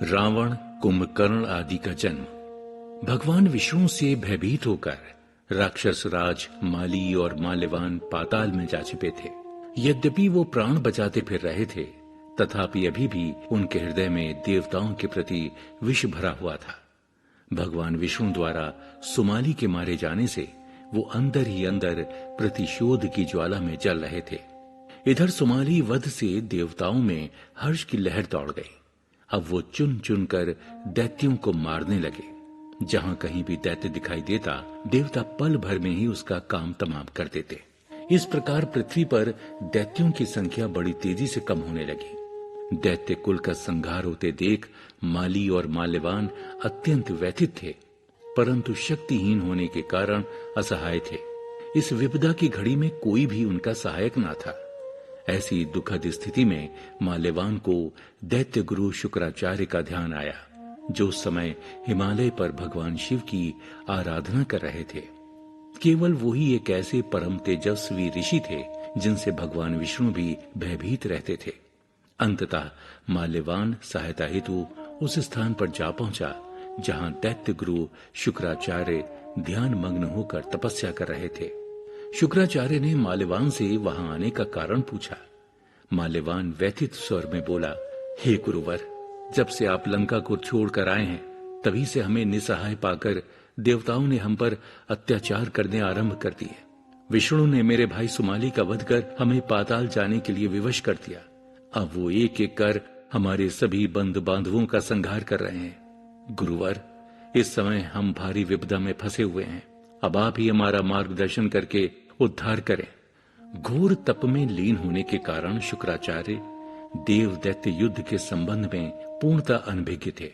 रावण, कुंभकर्ण आदि का जन्म। भगवान विष्णु से भयभीत होकर राक्षस राज माली और माल्यवान पाताल में जा छिपे थे। यद्यपि वो प्राण बचाते फिर रहे थे, तथापि अभी भी उनके हृदय में देवताओं के प्रति विष भरा हुआ था। भगवान विष्णु द्वारा सुमाली के मारे जाने से वो अंदर ही अंदर प्रतिशोध की ज्वाला में जल रहे थे। इधर सुमाली वध से देवताओं में हर्ष की लहर दौड़ गई। अब वो चुन चुन कर दैत्यों को मारने लगे। जहां कहीं भी दैत्य दिखाई देता, देवता पल भर में ही उसका काम तमाम कर देते। इस प्रकार पृथ्वी पर दैत्यों की संख्या बड़ी तेजी से कम होने लगी। दैत्य कुल का संहार होते देख माली और माल्यवान अत्यंत व्यथित थे, परंतु शक्तिहीन होने के कारण असहाय थे। इस विपदा की घड़ी में कोई भी उनका सहायक ना था। ऐसी दुखद स्थिति में माल्यवान को दैत्य गुरु शुक्राचार्य का ध्यान आया, जो उस समय हिमालय पर भगवान शिव की आराधना कर रहे थे। केवल वही एक ऐसे परम तेजस्वी ऋषि थे जिनसे भगवान विष्णु भी भयभीत रहते थे। अंततः माल्यवान सहायता हेतु उस स्थान पर जा पहुंचा जहां दैत्य गुरु शुक्राचार्य ध्यान मग्न होकर तपस्या कर रहे थे। शुक्राचार्य ने माल्यवान से वहां आने का कारण पूछा। माल्यवान व्यथित स्वर में बोला, हे गुरुवर, जब से आप लंका को छोड़कर आए हैं, तभी से हमें निसहाय पाकर देवताओं ने हम पर अत्याचार करने आरंभ कर दिए। विष्णु ने मेरे भाई सुमाली का वध कर हमें पाताल जाने के लिए विवश कर दिया। अब वो एक एक कर हमारे सभी बंधु बांधवों का संहार कर रहे हैं। गुरुवर, इस समय हम भारी विपदा में फंसे हुए हैं। अब आप ही हमारा मार्गदर्शन करके उद्धार करें। घोर तप में लीन होने के कारण शुक्राचार्य देव दैत्य युद्ध के संबंध में पूर्णतः अनभिज्ञ थे।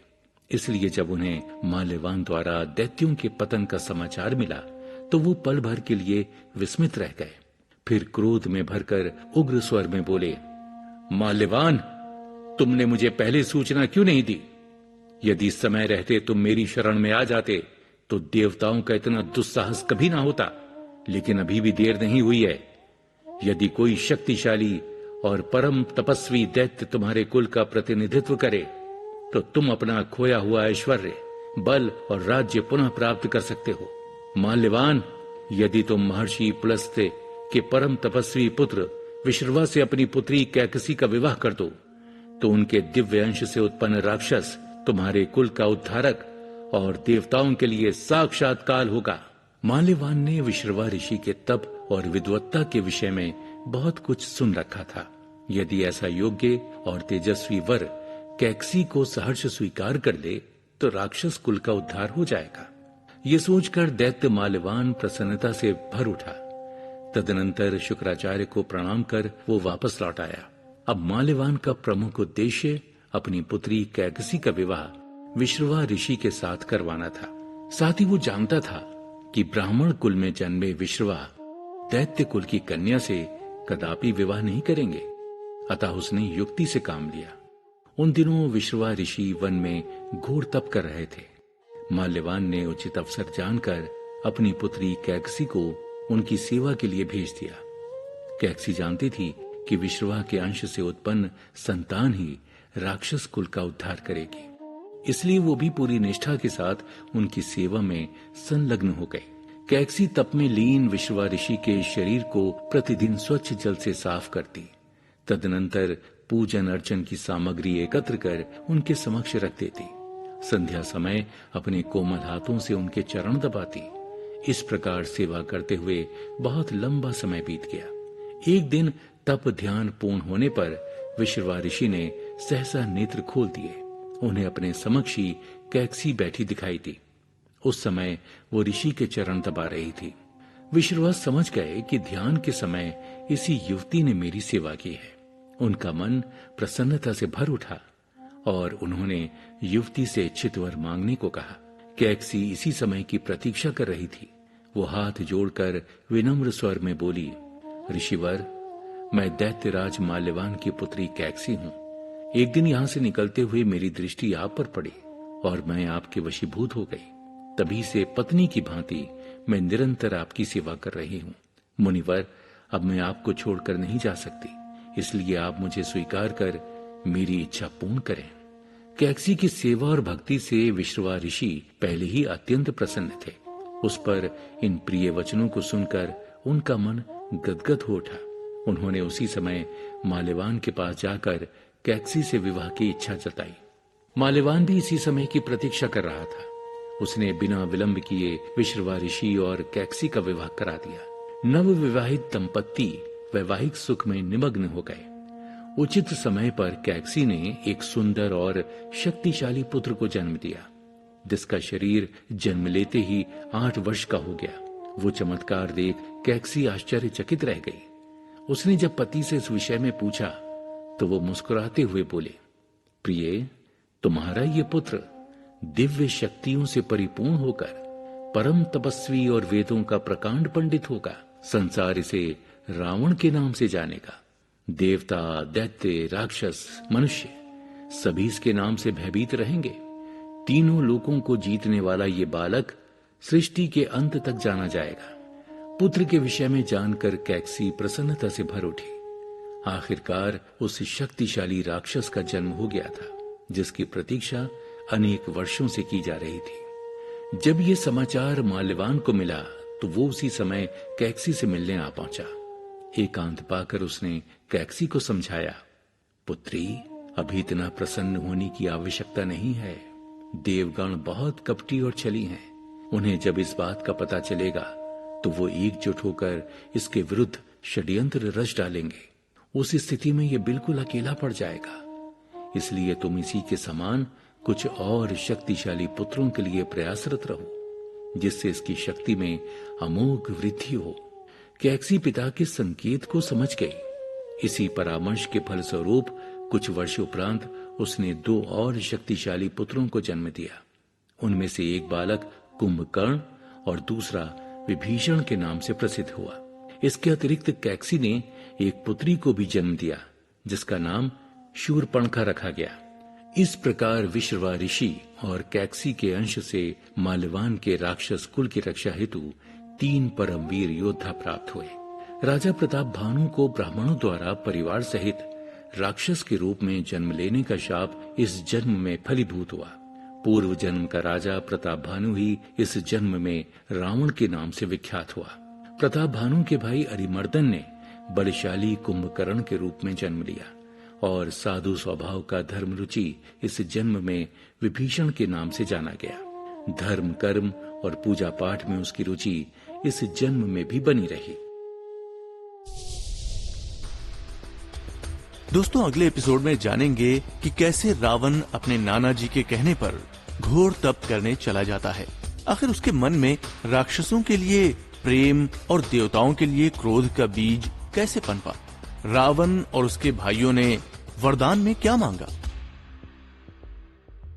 इसलिए जब उन्हें माल्यवान द्वारा दैत्यों के पतन का समाचार मिला तो वो पल भर के लिए विस्मित रह गए। फिर क्रोध में भरकर उग्र स्वर में बोले, माल्यवान, तुमने मुझे पहले सूचना क्यों नहीं दी? यदि समय रहते तुम मेरी शरण में आ जाते तो देवताओं का इतना दुस्साहस कभी ना होता। लेकिन अभी भी देर नहीं हुई है। यदि कोई शक्तिशाली और परम तपस्वी दैत्य तुम्हारे कुल का प्रतिनिधित्व करे तो तुम अपना खोया हुआ ऐश्वर्य, बल और राज्य पुनः प्राप्त कर सकते हो। माल्यवान, यदि तुम महर्षि पुलस्त्य के परम तपस्वी पुत्र विश्रवा से अपनी पुत्री कैकसी का विवाह कर दो तो उनके दिव्य अंश से उत्पन्न राक्षस तुम्हारे कुल का उद्धारक और देवताओं के लिए साक्षात काल होगा। माल्यवान ने विश्रवा ऋषि के तप और विद्वत्ता के विषय में बहुत कुछ सुन रखा था। यदि ऐसा योग्य और तेजस्वी वर कैकसी को सहर्ष स्वीकार कर ले तो राक्षस कुल का उद्धार हो जाएगा। ये सोचकर दैत्य माल्यवान प्रसन्नता से भर उठा। तदनंतर शुक्राचार्य को प्रणाम कर वो वापस लौट आया। अब माल्यवान का प्रमुख उद्देश्य अपनी पुत्री कैकसी का विवाह विश्रवा ऋषि के साथ करवाना था। साथ ही वो जानता था कि ब्राह्मण कुल में जन्मे विश्रवा दैत्य कुल की कन्या से कदापि विवाह नहीं करेंगे। अतः उसने युक्ति से काम लिया। उन दिनों विश्रवा ऋषि वन में घोर तप कर रहे थे। माल्यवान ने उचित अवसर जानकर अपनी पुत्री कैकसी को उनकी सेवा के लिए भेज दिया। कैकसी जानती थी कि विश्रवा के अंश से उत्पन्न संतान ही राक्षस कुल का उद्धार करेगी। इसलिए वो भी पूरी निष्ठा के साथ उनकी सेवा में संलग्न हो गई। कैकसी तप में लीन विश्रवा ऋषि के शरीर को प्रतिदिन स्वच्छ जल से साफ करती। तदनंतर पूजन अर्चन की सामग्री एकत्र कर उनके समक्ष रख देती। संध्या समय अपने कोमल हाथों से उनके चरण दबाती। इस प्रकार सेवा करते हुए बहुत लंबा समय बीत गया। एक दिन तप ध्यान पूर्ण होने पर विश्रवा ऋषि ने सहसा नेत्र खोल दिए। उन्हें अपने समक्ष ही कैकसी बैठी दिखाई दी। उस समय वो ऋषि के चरण दबा रही थी। विश्रवा समझ गए कि ध्यान के समय इसी युवती ने मेरी सेवा की है। उनका मन प्रसन्नता से भर उठा और उन्होंने युवती से इच्छित वर मांगने को कहा। कैकसी इसी समय की प्रतीक्षा कर रही थी। वो हाथ जोड़कर विनम्र स्वर में बोली, ऋषिवर, मैं दैत्यराज माल्यवान की पुत्री कैकसी हूँ। एक दिन यहाँ से निकलते हुए मेरी दृष्टि आप पर पड़ी और मैं आपके वशीभूत हो गई। तभी से पत्नी की भांति मैं निरंतर आपकी सेवा कर रही हूँ। मुनिवर, अब मैं आपको छोड़कर नहीं जा सकती, इसलिए आप मुझे स्वीकार कर मेरी इच्छा पूर्ण करें। कैकसी की सेवा और भक्ति से विश्रवा ऋषि पहले ही अत्यंत प्रसन्न थे। उस पर इन प्रिय वचनों को सुनकर उनका मन गदगद हो उठा। उन्होंने उसी समय माल्यवान के पास जाकर कैकसी से विवाह की इच्छा जताई। माल्यवान भी इसी समय की प्रतीक्षा कर रहा था। उसने बिना विलंब किए विश्रवा ऋषि और कैकसी का विवाह करा दिया। नव विवाहित दंपत्ति वैवाहिक सुख में निमग्न हो गए। उचित समय पर कैकसी ने एक सुंदर और शक्तिशाली पुत्र को जन्म दिया, जिसका शरीर जन्म लेते ही 8 वर्ष का हो गया। वो चमत्कार देख कैकसी आश्चर्यचकित रह गई। उसने जब पति से इस विषय में पूछा तो वो मुस्कुराते हुए बोले, प्रिय, तुम्हारा ये पुत्र दिव्य शक्तियों से परिपूर्ण होकर परम तपस्वी और वेदों का प्रकांड पंडित होगा। संसार इसे रावण के नाम से जानेगा। देवता, दैत्य, राक्षस, मनुष्य सभी इसके नाम से भयभीत रहेंगे। तीनों लोकों को जीतने वाला ये बालक सृष्टि के अंत तक जाना जाएगा। पुत्र के विषय में जानकर कैकसी प्रसन्नता से भर उठी। आखिरकार उस शक्तिशाली राक्षस का जन्म हो गया था, जिसकी प्रतीक्षा अनेक वर्षों से की जा रही थी। जब ये समाचार माल्यवान को मिला तो वो उसी समय कैकसी से मिलने आ पहुंचा। एकांत पाकर उसने कैकसी को समझाया, पुत्री, अभी इतना प्रसन्न होने की आवश्यकता नहीं है। देवगण बहुत कपटी और छली हैं। उन्हें जब इस बात का पता चलेगा तो वो एकजुट होकर इसके विरुद्ध षड्यंत्र रच डालेंगे। उस स्थिति में ये बिल्कुल अकेला पड़ जाएगा। इसलिए तुम इसी के समान कुछ और शक्तिशाली पुत्रों के लिए प्रयासरत रहो, जिससे इसकी शक्ति में अमोघ वृद्धि हो। कैकसी पिता के संकेत को समझ गई। इसी परामर्श के फलस्वरूप कुछ वर्ष उपरांत उसने 2 और शक्तिशाली पुत्रों को जन्म दिया। उनमें से एक बालक कुंभकर्ण और दूसरा विभीषण के नाम से प्रसिद्ध हुआ। इसके अतिरिक्त कैकसी ने एक पुत्री को भी जन्म दिया, जिसका नाम शूर्पणखा रखा गया। इस प्रकार विश्रवा ऋषि और कैकसी के अंश से माल्यवान के राक्षस कुल की रक्षा हेतु 3 परमवीर योद्धा प्राप्त हुए। राजा प्रताप भानु को ब्राह्मणों द्वारा परिवार सहित राक्षस के रूप में जन्म लेने का शाप इस जन्म में फलीभूत हुआ। पूर्व जन्म का राजा प्रताप भानु ही इस जन्म में रावण के नाम से विख्यात हुआ। प्रताप भानु के भाई अरिमर्दन ने बलशाली कुंभकर्ण के रूप में जन्म लिया और साधु स्वभाव का धर्मरुचि इस जन्म में विभीषण के नाम से जाना गया। धर्म, कर्म और पूजा पाठ में उसकी रुचि इस जन्म में भी बनी रही। दोस्तों, अगले एपिसोड में जानेंगे कि कैसे रावण अपने नाना जी के कहने पर घोर तप करने चला जाता है। आखिर उसके मन में राक्षसों के लिए प्रेम और देवताओं के लिए क्रोध का बीज कैसे पनपा। रावण और उसके भाइयों ने वरदान में क्या मांगा।